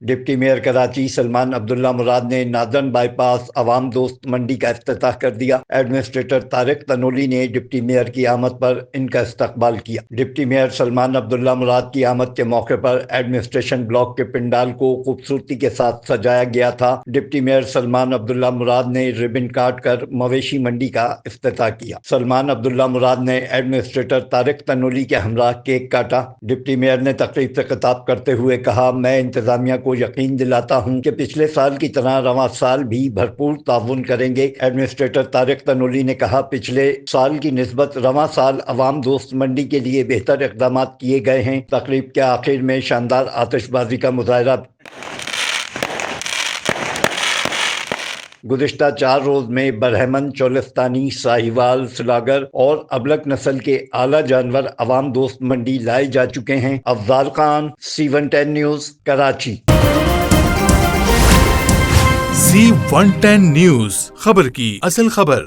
Deputy mayor Karachi Salman عبداللہ مراد نے Northern by پاس عوام دوست منڈی کا افتتاح کر دیا۔ ایڈمنسٹریٹر طارق تنولی نے ڈپٹی میئر کی آمد پر ان کا استقبال کیا۔ ڈپٹی میئر سلمان عبداللہ مراد کی آمد کے موقع پر ایڈمنسٹریشن بلاک کے پنڈال کو خوبصورتی کے ساتھ سجایا گیا تھا۔ ڈپٹی میئر سلمان عبداللہ مراد نے ربن کاٹ کر مویشی منڈی کا افتتاح کیا۔ سلمان عبداللہ مراد نے ایڈمنسٹریٹر طارق تنولی کے ہمراہ کیک کاٹا۔ ڈپٹی میئر نے تقریب سے خطاب کرتے ہوئے کہا، میں انتظامیہ کو یقین دلاتا ہوں کہ پچھلے سال کی طرح رواں سال بھی بھرپور تعاون کریں گے۔ ایڈمنسٹریٹر طارق تنولی نے کہا، پچھلے سال کی نسبت رواں سال عوام دوست منڈی کے لیے بہتر اقدامات کیے گئے ہیں۔ تقریب کے آخر میں شاندار آتش بازی کا مظاہرہ گزشتہ 4 روز میں برہمن، چولستانی، ساہیوال، سلاگر اور ابلک نسل کے اعلیٰ جانور عوام دوست منڈی لائے جا چکے ہیں۔ Afzal Khan, C110 news, Karachi. C110 news, خبر کی اصل خبر۔